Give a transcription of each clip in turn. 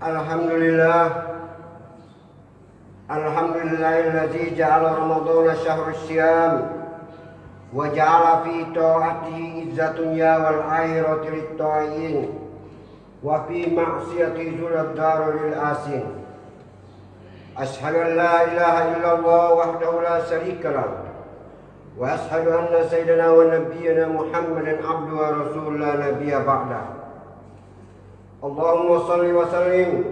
Alhamdulillah. Alhamdulillahilladzi ja'ala Ramadhana syahrus syiyam wa ja'ala fi ta'atihi izzatun ya wal akhirati lit-ta'in wa fi ma'siyati zulad darul asin. Ashhadu an la ilaha illallah wahdahu la syarika lah wa ashhadu anna sayyidana wa nabiyyana Muhammadan abduhu wa rasuluhu la nabiyya ba'dah. Allahumma salli wa sallim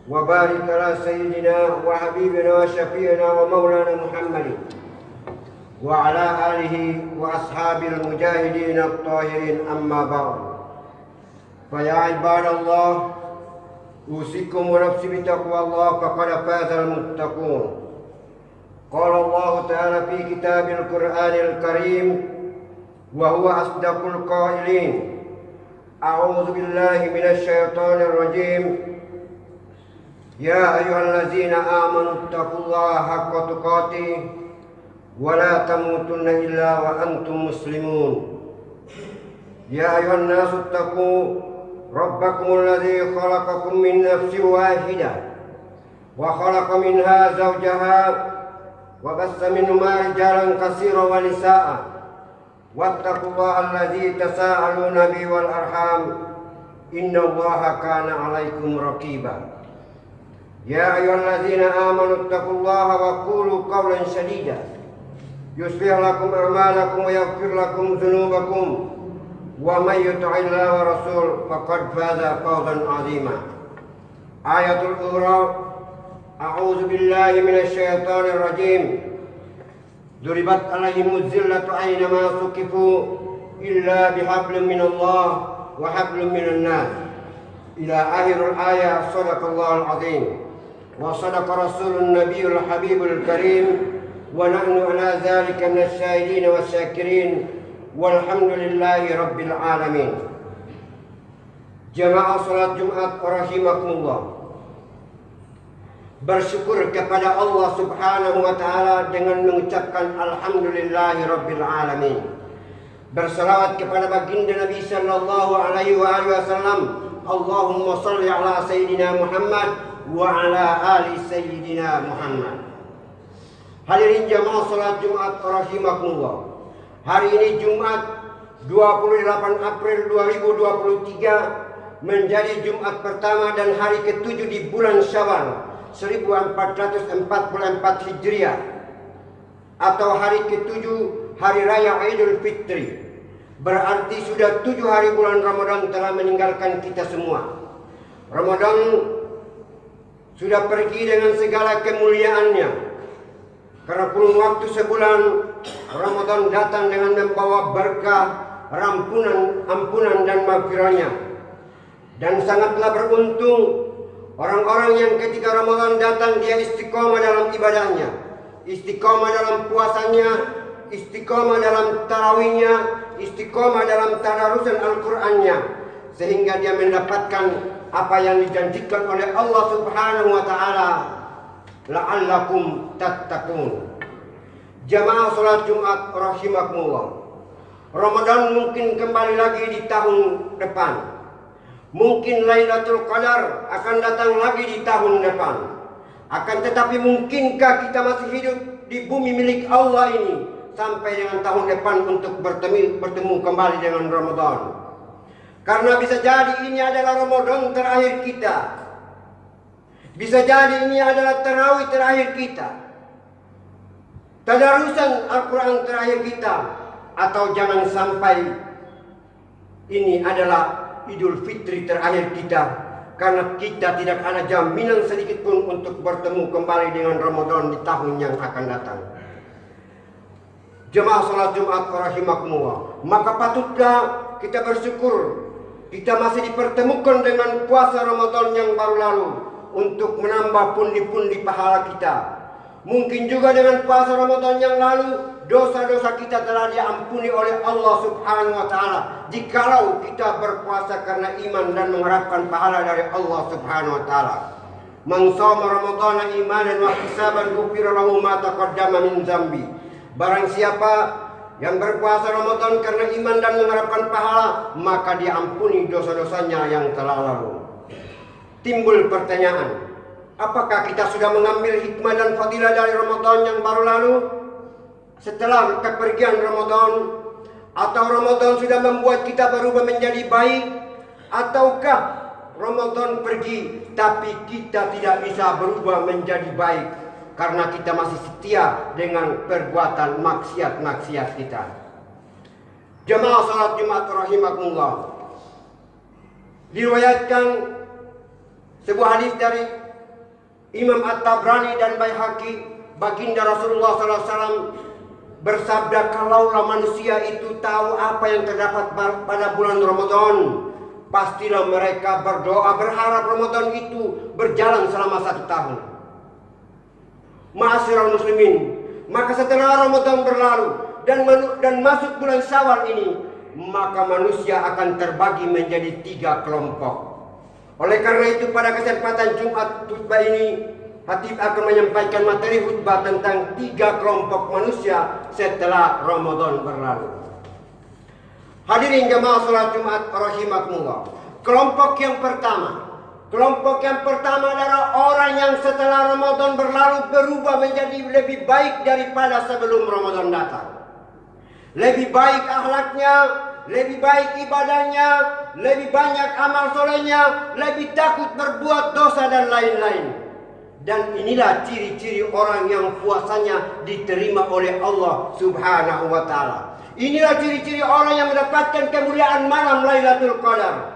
wa barik ala sayyidina wa habibina wa syafi'ina wa maulana Muhammadin wa ala alihi wa ashabil mujahidin at-tahirin amma ba'd. Fa ya ibadallah, usikum wa nafsi bi taqwallah faqad fazal muttaqun. Qala Allah ta'ala fi kitabil Qur'anil Karim wa huwa asdaqul qailin. A'udzu billahi minasy syaithanir rajim. Ya ayyuhallazina amanu taqullaha haqqa tuqatih wa la tamutunna illa wa antum muslimun. Ya ayyuhan nasu taqu rabbakumul ladzi khalaqakum min nafsin wahidah wa khalaqa minha zawjaha wa bassa minhuma rijalan katsiran wa nisaa'a wattaqullaha alladzi tasaaluna bihi wal arham innallaha kana 'alaikum raqiba. Ya ayyuhalladzina amanu taqullaha wa qulu qawlan sadida yuslih lakum a'malakum wa yaghfir lakum dzunubakum wa may yuti'illaha wa rasul faqad faza fawzan 'azima. Ayatul Ukhra. A'udzu billahi minasy syaithanir rajim. Duribat alaihimuz zillatu aynama suqifu illa bihablin minallah wa hablum minan nas. Ila akhirul ayat. Shadaqallahul azim wa sadaqa rasulun nabiyul habibul karim wa nahnu ala dzalika minasyahidin wasyakirin walhamdulillahi rabbil alamin. Jamaah salat Jumat rahimakumullah. Bersyukur kepada Allah Subhanahu wa taala dengan mengucapkan alhamdulillahi rabbil alamin. Berselawat kepada baginda Nabi sallallahu alaihi wasallam. Allahumma shalli ala sayyidina Muhammad wa ala ali sayyidina Muhammad. Hadirin jamaah salat Jumat rahimakumullah. Hari ini Jumat 28 April 2023 menjadi Jumat pertama dan hari ke-7 di bulan Syawal 1444 Hijriah atau hari ke-7 Hari Raya Idul Fitri. Berarti sudah 7 hari bulan Ramadan telah meninggalkan kita semua. Ramadan sudah pergi dengan segala kemuliaannya. Karena kurun waktu sebulan Ramadan datang dengan membawa berkah, ampunan dan maghfirahnya. Dan sangatlah beruntung orang-orang yang ketika Ramadan datang dia istiqomah dalam ibadahnya, istiqomah dalam puasanya, istiqomah dalam tarawihnya, istiqomah dalam tadarusan Al-Qur'annya, sehingga dia mendapatkan apa yang dijanjikan oleh Allah Subhanahu wa taala, la'allakum tattaqun. Jamaah salat Jumat rahimakumullah. Ramadan mungkin kembali lagi di tahun depan. Mungkin Lailatul Qadar akan datang lagi di tahun depan. Akan tetapi mungkinkah kita masih hidup di bumi milik Allah ini sampai dengan tahun depan untuk bertemu kembali dengan Ramadan? Karena bisa jadi ini adalah Ramadan terakhir kita. Bisa jadi ini adalah tarawih terakhir kita, tadarusan Al-Quran terakhir kita. Atau jangan sampai ini adalah Idul Fitri terakhir kita, karena kita tidak ada jaminan sedikit pun untuk bertemu kembali dengan Ramadan di tahun yang akan datang. Jemaah salat Jumat rahimakumullah, maka patutlah kita bersyukur kita masih dipertemukan dengan puasa Ramadan yang baru lalu untuk menambah pundi-pundi pahala kita. Mungkin juga dengan puasa Ramadan yang lalu dosa-dosa kita telah diampuni oleh Allah Subhanahu wa taala jikalau kita berpuasa karena iman dan mengharapkan pahala dari Allah Subhanahu wa taala. Man shoma ramadhana imanan wa ihtisaban ghufira lahu ma taqaddama min dzambi. Barang siapa yang berpuasa Ramadan karena iman dan mengharapkan pahala, maka diampuni dosa-dosanya yang telah lalu. timbul pertanyaan, apakah kita sudah mengambil hikmah dan fadilah dari Ramadan yang baru lalu? Setelah kepergian Ramadan, atau Ramadan sudah membuat kita berubah menjadi baik, ataukah Ramadan pergi tapi kita tidak bisa berubah menjadi baik karena kita masih setia dengan perbuatan maksiat-maksiat kita. Jemaah salat Jumat rahimakumullah, diriwayatkan sebuah hadis dari Imam At-Tabrani dan Baihaqi, baginda Rasulullah SAW bersabda, kalaulah manusia itu tahu apa yang terdapat pada bulan Ramadan, pastilah mereka berdoa berharap Ramadan itu berjalan selama 1 tahun. Ma'asyiral muslimin, maka setelah Ramadan berlalu dan masuk bulan Syawal ini, maka manusia akan terbagi menjadi 3 kelompok. Oleh karena itu pada kesempatan Jumat khutbah ini, Hatib akan menyampaikan materi khutbah tentang 3 kelompok manusia setelah Ramadan berlalu. Hadirin jemaah salat Jumat rahimakumullah. Kelompok yang pertama adalah orang yang setelah Ramadan berlalu berubah menjadi lebih baik daripada sebelum Ramadan datang. Lebih baik akhlaknya, lebih baik ibadahnya, lebih banyak amal solehnya, lebih takut berbuat dosa dan lain-lain. Dan inilah ciri-ciri orang yang puasanya diterima oleh Allah Subhanahu wa Ta'ala. Inilah ciri-ciri orang yang mendapatkan kemuliaan malam Lailatul Qadar,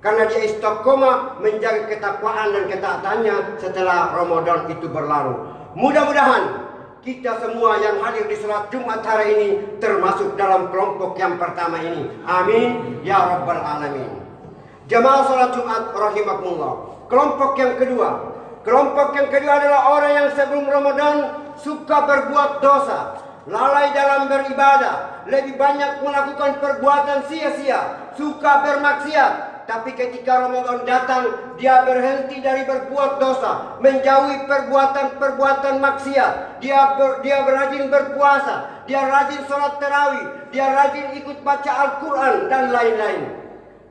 karena dia istiqomah menjaga ketakwaan dan ketaatannya setelah Ramadan itu berlalu. Mudah-mudahan kita semua yang hadir di salat Jumat hari ini termasuk dalam kelompok yang pertama ini. Amin ya rabbal alamin. Jamaah salat Jumat rahimakumullah. Kelompok yang kedua adalah orang yang sebelum Ramadan suka berbuat dosa, lalai dalam beribadah, lebih banyak melakukan perbuatan sia-sia, suka bermaksiat. Tapi ketika Ramadan datang, dia berhenti dari berbuat dosa, menjauhi perbuatan maksiat. Dia rajin berpuasa, dia rajin sholat tarawih, dia rajin ikut baca Al-Quran dan lain-lain.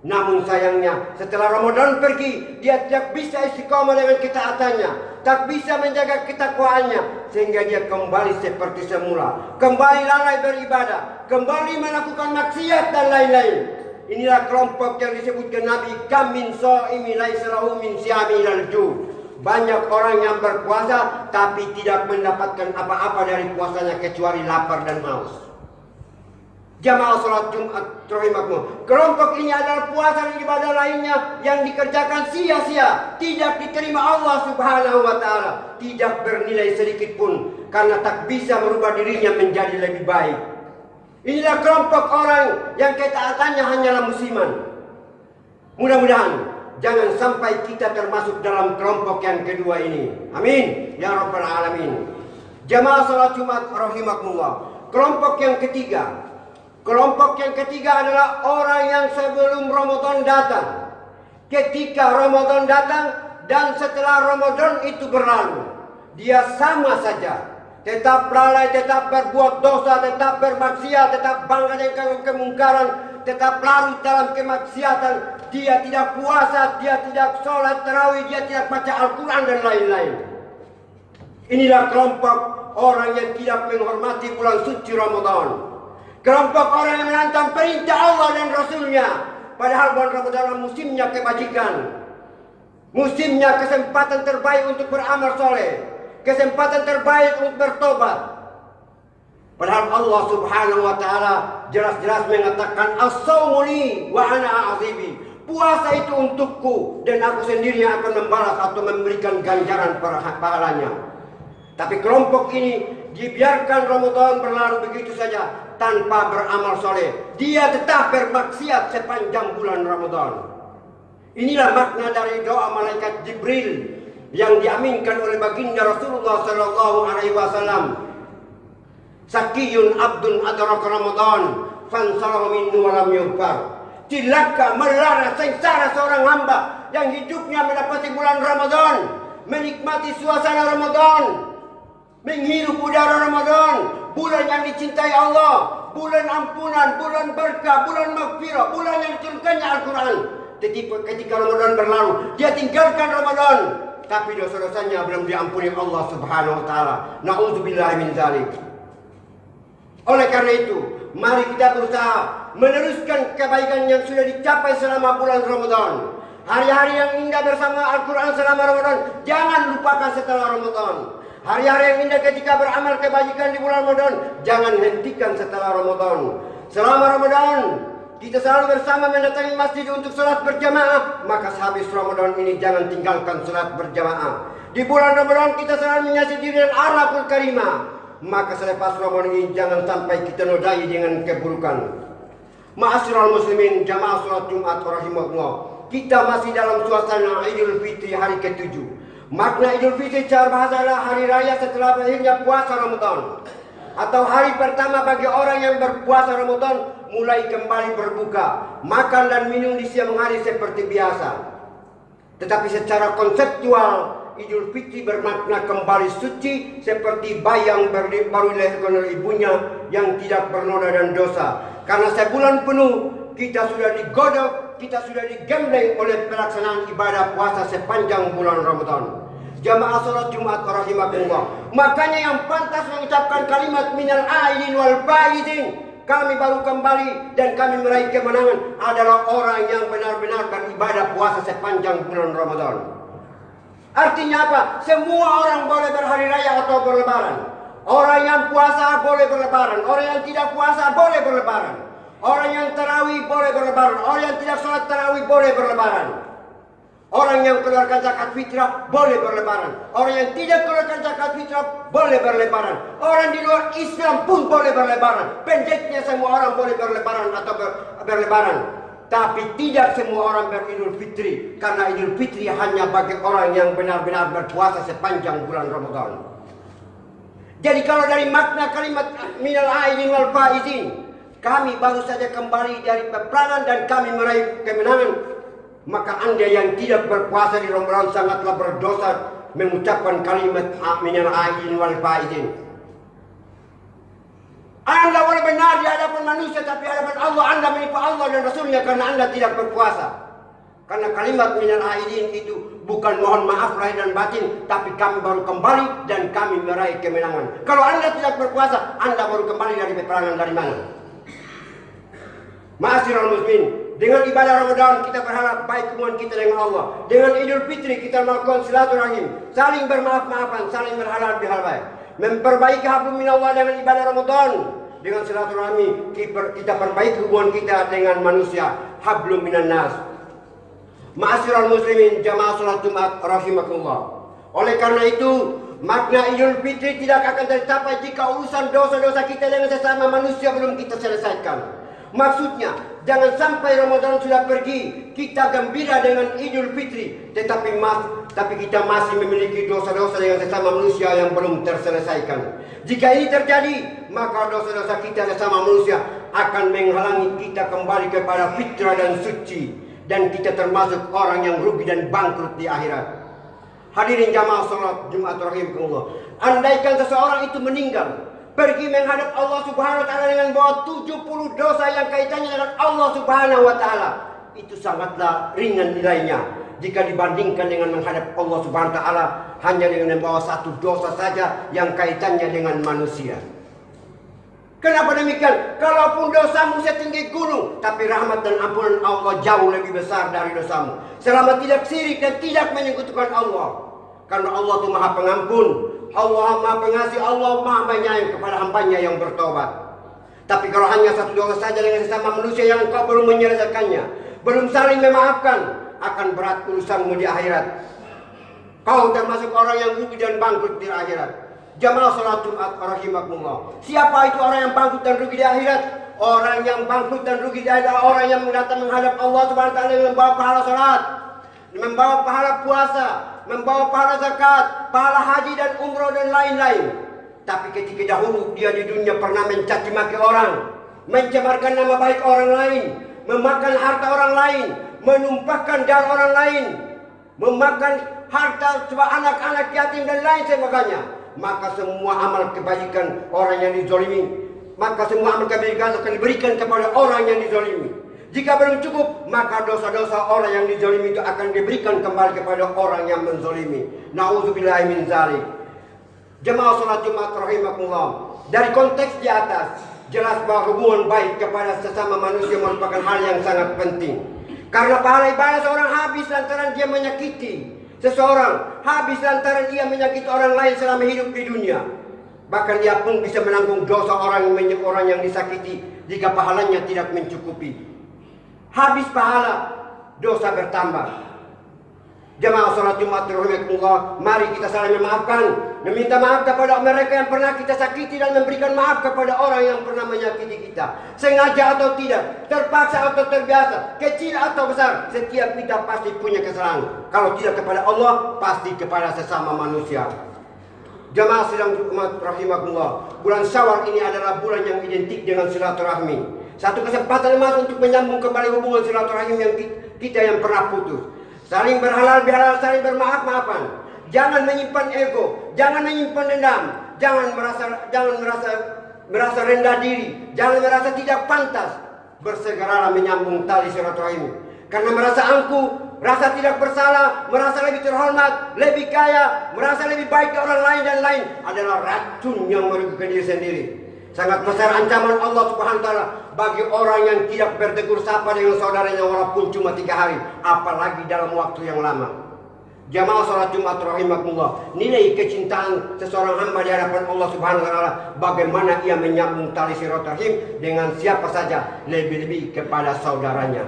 Namun sayangnya setelah Ramadan pergi, dia tidak bisa istiqomah dengan ketaatannya, tak bisa menjaga ketakwaannya, sehingga dia kembali seperti semula, kembali lalai beribadah, kembali melakukan maksiat dan lain-lain. Inilah kelompok yang disebutkan Nabi, kam min shaimi laisa lahu min siyami ilal ju'. Banyak orang yang berpuasa tapi tidak mendapatkan apa-apa dari puasanya kecuali lapar dan haus. Jamaah salat Jumat rahimakumullah. Kelompok ini adalah puasa dan ibadah lainnya yang dikerjakan sia-sia, tidak diterima Allah Subhanahu wa Ta'ala, tidak bernilai sedikit pun karena tak bisa merubah dirinya menjadi lebih baik. Inilah kelompok orang yang ketaatannya hanyalah musiman. Mudah-mudahan jangan sampai kita termasuk dalam kelompok yang kedua ini. Amin ya rabbal alamin. Jamaah salat Jumat rahimakumullah. Kelompok yang ketiga adalah orang yang sebelum Ramadan datang, ketika Ramadan datang dan setelah Ramadan itu berlalu, dia sama saja, tetap lalai, tetap berbuat dosa, tetap bermaksiat, tetap bangga dengan kemungkaran, tetap larut dalam kemaksiatan. Dia tidak puasa, dia tidak sholat tarawih, dia tidak baca Al-Quran dan lain-lain. Inilah kelompok orang yang tidak menghormati bulan suci Ramadan. Kelompok orang yang menantang perintah Allah dan Rasulnya. Padahal bulan Ramadan adalah musimnya kebajikan, musimnya kesempatan terbaik untuk beramal soleh, kesempatan terbaik untuk bertobat. Padahal Allah Subhanahu wa Ta'ala jelas-jelas mengatakan, as-shaumu li wa ana a'zibi. Puasa itu untukku dan aku sendiri yang akan membalas atau memberikan ganjaran pahalanya. Tapi kelompok ini dibiarkan Ramadan berlalu begitu saja tanpa beramal soleh. Dia tetap bermaksiat sepanjang bulan Ramadan. Inilah makna dari doa malaikat Jibril yang diaminkan oleh baginda Rasulullah Sallallahu Alaihi Wasallam. Sakiyun abdun adraka Ramadan fansalaha minhu wa lam yughfar. Cilaka melara sengsara seorang hamba yang hidupnya mendapati bulan Ramadan, menikmati suasana Ramadan, menghirup udara Ramadan, bulan yang dicintai Allah, bulan ampunan, bulan berkah, bulan maghfirah, bulan yang diturunkannya Al-Quran. ketika Ramadan berlalu, dia tinggalkan Ramadan, tapi dosa-dosanya belum diampuni Allah Subhanahu wa taala. Nauzubillahi min dzalik. Oleh karena itu, mari kita berusaha meneruskan kebaikan yang sudah dicapai selama bulan Ramadan. Hari-hari yang indah bersama Al-Quran selama Ramadan, jangan lupakan setelah Ramadan. Hari-hari yang indah ketika beramal kebajikan di bulan Ramadan, jangan hentikan setelah Ramadan. Selama Ramadan, kita selalu bersama mendatangi masjid untuk sholat berjamaah, maka sehabis Ramadan ini jangan tinggalkan sholat berjamaah. Di bulan Ramadan kita selalu menyasi diri dengan akhlakul karimah, maka selepas Ramadan ini jangan sampai kita nodai dengan keburukan. Ma'asyiral muslimin jamaah sholat Jumat rahimahullah. Kita masih dalam suasana Idul Fitri hari ke-7. Makna Idul Fitri secara bahasa adalah hari raya setelah berakhirnya puasa Ramadan, atau hari pertama bagi orang yang berpuasa Ramadan mulai kembali berbuka, makan dan minum di siang hari seperti biasa. Tetapi secara konseptual Idul Fitri bermakna kembali suci seperti bayi yang baru dilahirkan oleh ibunya yang tidak bernoda dan dosa. Karena sebulan penuh kita sudah digodok, kita sudah digembleng oleh pelaksanaan ibadah puasa sepanjang bulan Ramadan. Jamaah salat Jumat rahimakumullah. Makanya yang pantas mengucapkan kalimat minal aidin wal faizin, kami baru kembali dan kami meraih kemenangan, adalah orang yang benar-benar beribadah puasa sepanjang bulan Ramadan. Artinya apa? Semua orang boleh berhari raya atau berlebaran. Orang yang puasa boleh berlebaran, orang yang tidak puasa boleh berlebaran. Orang yang tarawih boleh berlebaran, orang yang tidak sholat tarawih boleh berlebaran. Orang yang keluarkan zakat fitrah boleh berlebaran, orang yang tidak keluarkan zakat fitrah boleh berlebaran. Orang di luar Islam pun boleh berlebaran. Pendeknya semua orang boleh berlebaran atau berlebaran. Tapi tidak semua orang beridul fitri, karena idul fitri hanya bagi orang yang benar-benar berpuasa sepanjang bulan Ramadan. Jadi kalau dari makna kalimat minal aidin wal faizin, kami baru saja kembali dari peperangan dan kami meraih kemenangan, maka Anda yang tidak berpuasa di Ramadan sangatlah berdosa mengucapkan kalimat minal aidin wal faizin. Anda boleh benar di hadapan manusia, tapi di hadapan Allah Anda menipu Allah dan Rasulnya karena Anda tidak berpuasa. Karena kalimat minal aidin itu bukan mohon maaf lahir dan batin, tapi kami baru kembali dan kami meraih kemenangan. Kalau Anda tidak berpuasa, Anda baru kembali dari peperangan dari mana? Ma'asyiral muslimin, dengan ibadah Ramadan kita berharap baik hubungan kita dengan Allah. Dengan Idul Fitri kita melakukan silaturahim, saling bermaaf-maafan, saling berhalal bihal baik. Memperbaiki hablum minallah dengan ibadah Ramadan. Dengan silaturahmi kita perbaiki hubungan kita dengan manusia, hablum minan nas. Ma'asyiral muslimin jamaah salat Jumat rahimakumullah. Oleh karena itu, makna Idul Fitri tidak akan tercapai jika urusan dosa-dosa kita dengan sesama manusia belum kita selesaikan. Maksudnya, jangan sampai Ramadan sudah pergi, kita gembira dengan Idul Fitri, tetapi kita masih memiliki dosa-dosa dengan sesama manusia yang belum terselesaikan. Jika ini terjadi, maka dosa-dosa kita sesama manusia akan menghalangi kita kembali kepada fitrah dan suci, dan kita termasuk orang yang rugi dan bangkrut di akhirat. Hadirin jamaah salat Jumat rahimakumullah. Andaikan seseorang itu meninggal, pergi menghadap Allah Subhanahu wa taala dengan bawa 70 dosa yang kaitannya dengan Allah Subhanahu wa taala, itu sangatlah ringan nilainya jika dibandingkan dengan menghadap Allah Subhanahu wa taala hanya dengan membawa satu dosa saja yang kaitannya dengan manusia. Kenapa demikian? Kalaupun dosamu setinggi gunung, tapi rahmat dan ampunan Allah jauh lebih besar dari dosamu. Selama tidak syirik dan tidak menyekutukan Allah. Karena Allah itu Maha Pengampun, Allah Maha Pengasih, Allah Maha Penyayang kepada hambanya yang bertobat. Tapi kalau hanya satu dosa saja dengan sesama manusia yang kau belum menyelesaikannya, belum saling memaafkan, akan berat urusanmu di akhirat. Kau termasuk orang yang rugi dan bangkrut di akhirat. Jamaah salat Jumat rahimakumullah. Siapa itu orang yang bangkrut dan rugi di akhirat? Orang yang bangkrut dan rugi di akhirat adalah orang yang datang menghadap Allah Subhanahu wa taala dengan membawa pahala salat, membawa pahala puasa, membawa pahala zakat, pahala haji dan umroh dan lain-lain. Tapi ketika dahulu dia di dunia pernah mencaci maki orang, mencemarkan nama baik orang lain, memakan harta orang lain, menumpahkan darah orang lain, memakan harta sebab anak-anak yatim dan lain sebagainya, maka semua amal kebaikan orang yang dizalimi, maka semua amal kebaikan akan diberikan kepada orang yang dizalimi. Jika belum cukup, maka dosa-dosa orang yang dizalimi itu akan diberikan kembali kepada orang yang menzalimi. Nauzubillahi min zalik. Jemaah salat Jumat rahimakumullah. Dari konteks di atas, jelas bahwa hubungan baik kepada sesama manusia merupakan hal yang sangat penting. Karena pahala ibadah seorang habis lantaran dia menyakiti seseorang, habis lantaran dia menyakiti orang lain selama hidup di dunia. Bahkan dia pun bisa menanggung dosa orang yang disakiti jika pahalanya tidak mencukupi. Habis pahala, dosa bertambah. Jemaah salat Jumat rahimakumullah, mari kita saling memaafkan, meminta maaf kepada mereka yang pernah kita sakiti dan memberikan maaf kepada orang yang pernah menyakiti kita. Sengaja atau tidak, terpaksa atau terbiasa, kecil atau besar, setiap kita pasti punya kesalahan. Kalau tidak kepada Allah, pasti kepada sesama manusia. Jemaah sidang Jumat rahimakumullah, bulan Syawal ini adalah bulan yang identik dengan silaturahmi. Satu kesempatan emas untuk menyambung kembali hubungan silaturahim yang kita yang pernah putus. Saling berhalal bihalal, saling bermaaf-maafan. Jangan menyimpan ego, jangan menyimpan dendam, jangan merasa rendah diri, jangan merasa tidak pantas. Bersegeralah menyambung tali silaturahim. Karena merasa angkuh, merasa tidak bersalah, merasa lebih terhormat, lebih kaya, merasa lebih baik dari orang lain dan lain adalah racun yang merugikan diri sendiri. Sangat besar ancaman Allah Subhanahu wa taala bagi orang yang tidak bertegur sapa dengan saudaranya walaupun cuma 3 hari, apalagi dalam waktu yang lama. Jamaah salat Jumat rahimakumullah, nilai kecintaan seseorang hamba di hadapan Allah Subhanahu wa taala bagaimana ia menyambung tali silaturahim dengan siapa saja, lebih-lebih kepada saudaranya.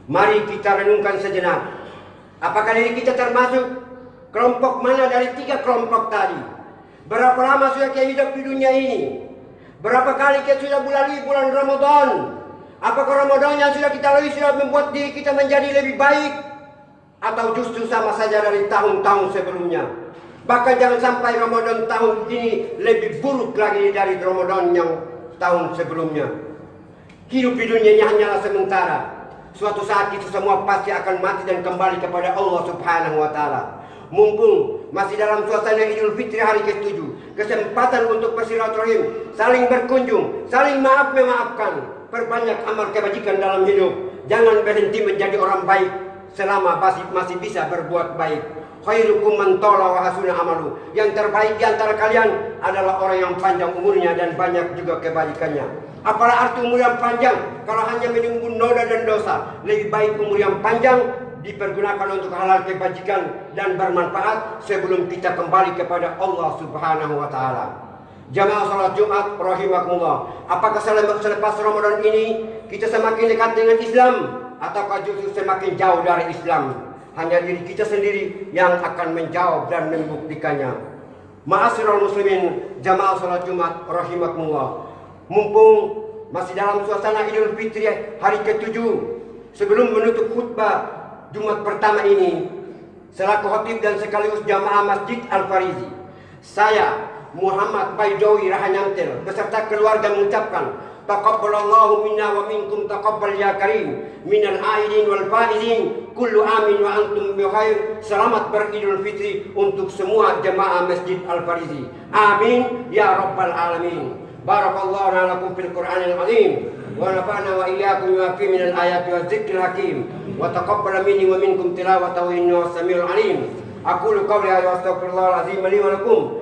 Mari kita renungkan sejenak. Apakah diri kita termasuk kelompok mana dari 3 kelompok tadi? Berapa lama sudah kita hidup di dunia ini? Berapa kali kita sudah melalui bulan Ramadan? Apakah Ramadan yang sudah kita lalui sudah membuat diri kita menjadi lebih baik? Atau justru sama saja dari tahun-tahun sebelumnya? Bahkan jangan sampai Ramadan tahun ini lebih buruk lagi dari Ramadan yang tahun sebelumnya. Hidup di dunia ini hanyalah sementara. Suatu saat itu semua pasti akan mati dan kembali kepada Allah Subhanahu wa taala. Mumpung masih dalam suasana Idul Fitri hari ke-7, kesempatan untuk bersilaturahim, saling berkunjung, saling memaafkan, perbanyak amal kebajikan dalam hidup. Jangan berhenti menjadi orang baik selama masih bisa berbuat baik. Khairukum man tala wa hasuna amalu. Yang terbaik di antara kalian adalah orang yang panjang umurnya dan banyak juga kebaikannya. Apalah arti umur yang panjang kalau hanya menunggu noda dan dosa? Lebih baik umur yang panjang dipergunakan untuk halal kebajikan dan bermanfaat sebelum kita kembali kepada Allah Subhanahu wa taala. Jamaah salat Jumat rahimakumullah, apakah selepas Ramadan ini kita semakin dekat dengan Islam ataukah justru semakin jauh dari Islam? Hanya diri kita sendiri yang akan menjawab dan membuktikannya. Ma'asyiral muslimin, jamaah salat Jumat rahimakumullah, mumpung masih dalam suasana Idul Fitri hari ke-7, sebelum menutup khutbah Jumat pertama ini, selaku khatib dan sekaligus jamaah Masjid Al-Farizi, saya Muhammad Baidowi Rahanyantel beserta keluarga mengucapkan taqabbalallahu minna wa minkum taqabbal ya karim minal aidin wal faizin kullu amin wa antum bi khair. Selamat beridul fitri untuk semua jamaah Masjid Al-Farizi. Amin ya rabbal alamin. Barakallahu lakum fil Qur'anil azim wa nafa'na wa iyyakum bima fihi minal ayati wadzikril hakim wa taqabbal minni wa minkum tilawatahu innahu samiul alim. Aqulu qawli hadza wa astaghfirullahal azim li wa lakum